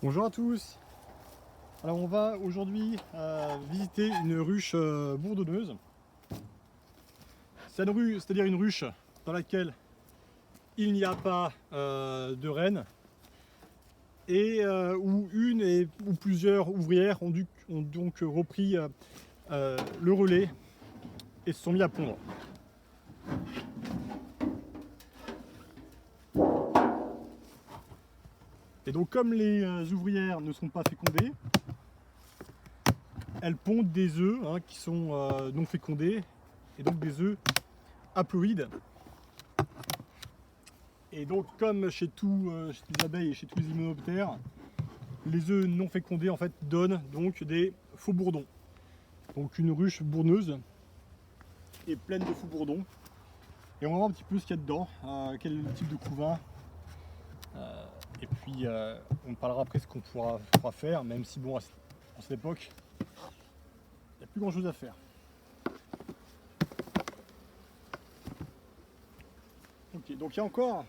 Bonjour à tous. Alors on va aujourd'hui visiter une ruche bourdonneuse. C'est-à-dire une ruche dans laquelle il n'y a pas de reine et où une ou plusieurs ouvrières ont donc repris le relais et se sont mis à pondre. Et donc comme les ouvrières ne sont pas fécondées, elles pondent des œufs qui sont non fécondés et donc des œufs haploïdes. Et donc comme chez les abeilles et chez tous les hyménoptères, les œufs non fécondés en fait donnent donc des faux bourdons. Donc une ruche bourneuse est pleine de faux bourdons. Et on va voir un petit peu ce qu'il y a dedans, quel type de couvain. Et puis on parlera après ce qu'on pourra faire, même si bon à cette époque, il n'y a plus grand chose à faire. Ok, donc il y a encore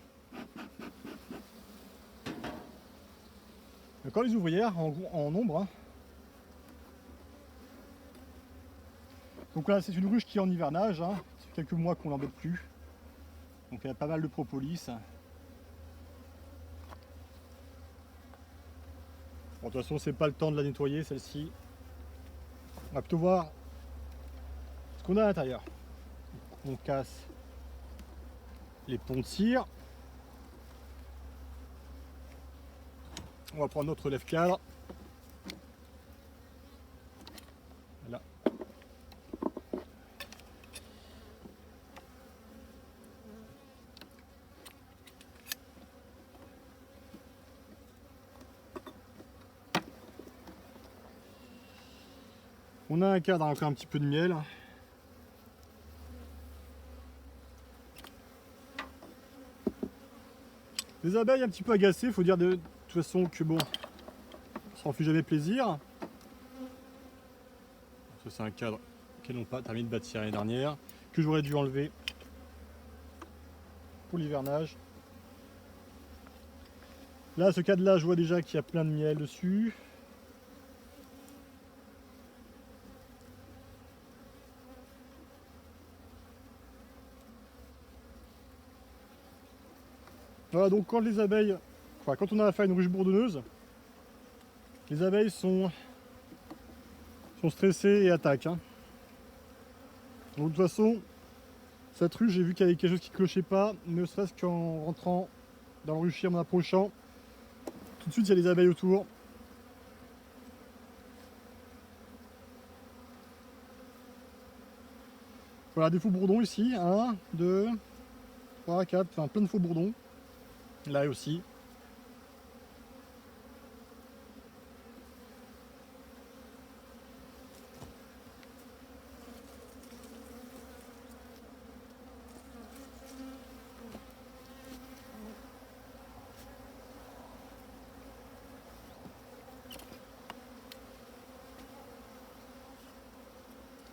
les ouvrières en nombre. Donc là c'est une ruche qui est en hivernage, ça fait quelques mois qu'on l'embête plus. Donc il y a pas mal de propolis. Bon, de toute façon c'est pas le temps de la nettoyer celle-ci. On va plutôt voir ce qu'on a à l'intérieur. On casse les ponts de cire. On va prendre notre lève-cadre. Voilà. On a un cadre avec un petit peu de miel. Les abeilles un petit peu agacées, il faut dire de toute façon que bon, ça en fait jamais plaisir. Ça c'est un cadre qu'ils n'ont pas terminé de bâtir l'année dernière, que j'aurais dû enlever pour l'hivernage. Là, ce cadre là, je vois déjà qu'il y a plein de miel dessus. Voilà, donc quand on a affaire à une ruche bourdonneuse, les abeilles sont stressées et attaquent. Donc de toute façon, cette ruche, j'ai vu qu'il y avait quelque chose qui clochait pas, ne serait-ce qu'en rentrant dans le ruchier en m'approchant. Tout de suite, il y a les abeilles autour. Voilà, des faux bourdons ici. 1, 2, 3, 4, enfin plein de faux bourdons. Là aussi.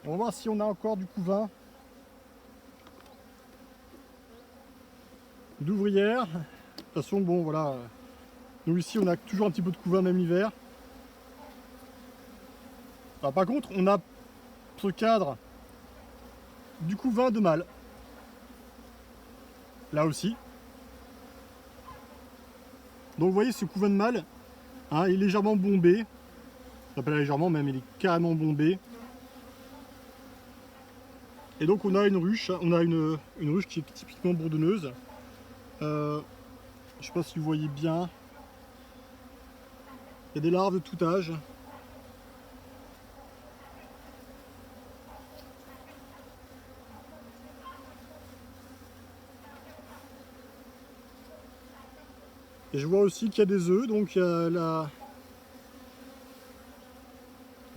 On va voir si on a encore du couvain d'ouvrières. De toute façon, bon voilà. Nous ici, on a toujours un petit peu de couvain même l'hiver. Alors par contre, on a ce cadre du couvain de mâle. Là aussi. Donc vous voyez ce couvain de mâle, il est légèrement bombé. Je l'appelle légèrement même, il est carrément bombé. Et donc on a une ruche, qui est typiquement bourdonneuse. Je sais pas si vous voyez bien. Il y a des larves de tout âge. Et je vois aussi qu'il y a des œufs, donc il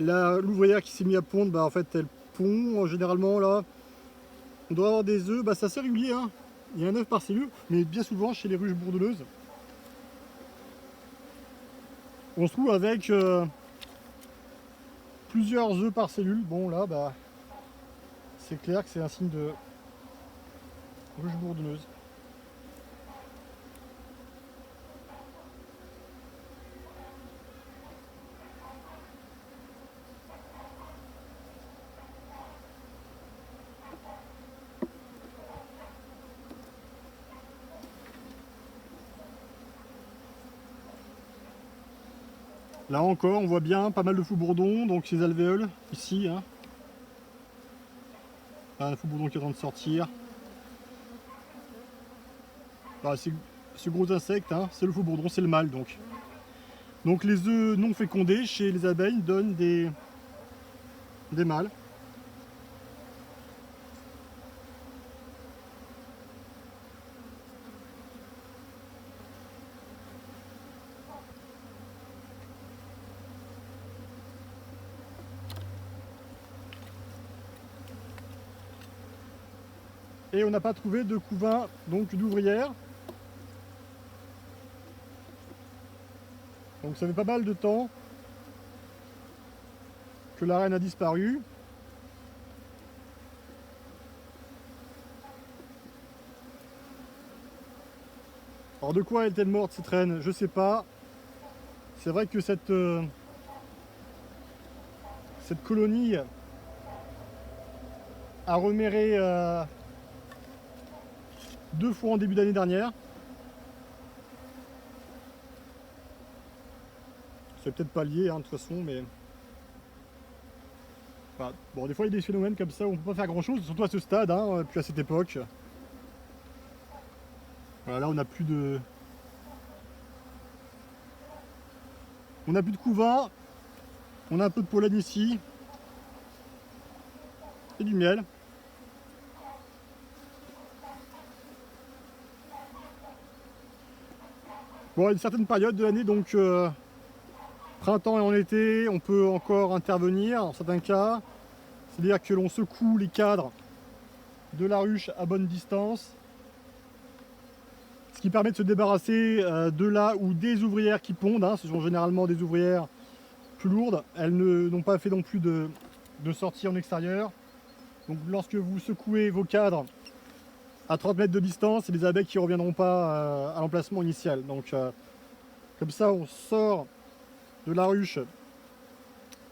y a l'ouvrière qui s'est mise à pondre, en fait elle pond généralement là. On doit avoir des œufs, c'est assez régulier, il y a un œuf par cellule, mais bien souvent chez les ruches bourdonneuses, on se trouve avec plusieurs œufs par cellule. Bon là, c'est clair que c'est un signe de ruche bourdonneuse. Là encore, on voit bien pas mal de faux-bourdons, donc ces alvéoles ici. Hein. Un faux-bourdon qui est en train de sortir. Voilà, ce gros insecte, hein, c'est le faux-bourdon, c'est le mâle donc. Donc les œufs non fécondés chez les abeilles donnent des mâles. Et on n'a pas trouvé de couvain donc d'ouvrières. Donc ça fait pas mal de temps que la reine a disparu. Alors de quoi est-elle morte cette reine? Je sais pas. C'est vrai que cette colonie a reméré 2 fois en début d'année dernière. C'est peut-être pas lié hein, de toute façon, mais... Enfin, bon, des fois il y a des phénomènes comme ça où on peut pas faire grand chose, surtout à ce stade, hein, puis à cette époque. Voilà, là on n'a plus de... On n'a plus de couvain. On a un peu de pollen ici. Et du miel. Bon, à une certaine période de l'année, donc printemps et en été, on peut encore intervenir en certains cas. C'est-à-dire que l'on secoue les cadres de la ruche à bonne distance. Ce qui permet de se débarrasser de là où des ouvrières qui pondent, hein, ce sont généralement des ouvrières plus lourdes, elles n'ont pas fait non plus de sortie en extérieur. Donc lorsque vous secouez vos cadres à 30 mètres de distance, c'est les abeilles qui ne reviendront pas à l'emplacement initial. Donc comme ça on sort de la ruche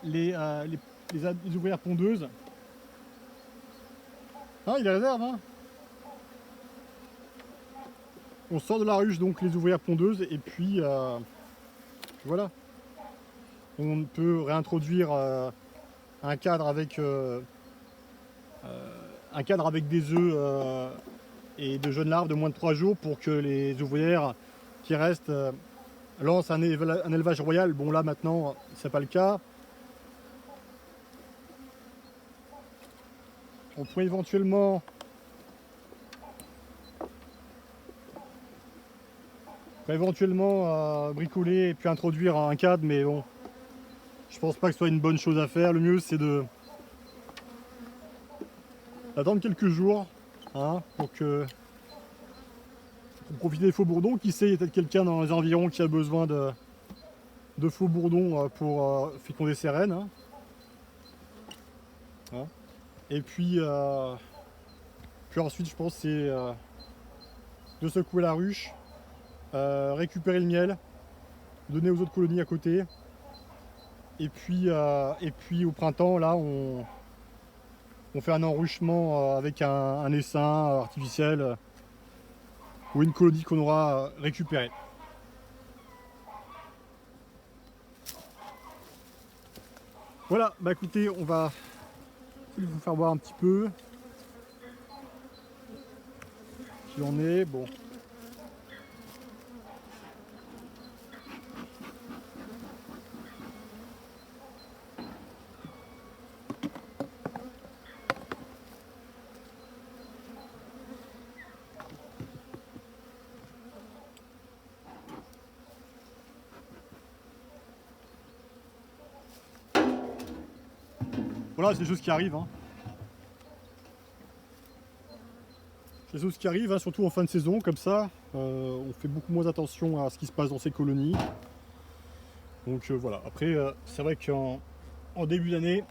les ouvrières pondeuses. Ah, il est réserve, hein. On sort de la ruche donc les ouvrières pondeuses et puis voilà. On peut réintroduire un cadre avec des œufs et de jeunes larves de moins de 3 jours pour que les ouvrières qui restent lancent un élevage royal. Bon là maintenant c'est pas le cas. On pourrait éventuellement bricoler et puis introduire un cadre, mais bon, je pense pas que ce soit une bonne chose à faire. Le mieux c'est d'attendre quelques jours hein, pour profiter des faux bourdons. Qui sait, il y a peut-être quelqu'un dans les environs qui a besoin de faux bourdons pour féconder ses reines. Hein. Hein. Et puis ensuite je pense c'est de secouer la ruche, récupérer le miel, donner aux autres colonies à côté. Et puis au printemps là on fait un enruchement avec un essaim artificiel ou une colonie qu'on aura récupérée. Voilà, bah écoutez, on va vous faire voir un petit peu qui en est. Bon. Voilà, c'est des choses qui arrivent. Hein. C'est des choses qui arrivent, hein, surtout en fin de saison, comme ça. On fait beaucoup moins attention à ce qui se passe dans ces colonies. Donc voilà, après, c'est vrai qu'en début d'année,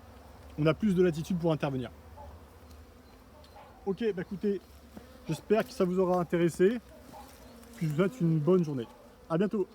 on a plus de latitude pour intervenir. Ok, bah écoutez, j'espère que ça vous aura intéressé. Puis je vous souhaite une bonne journée. À bientôt.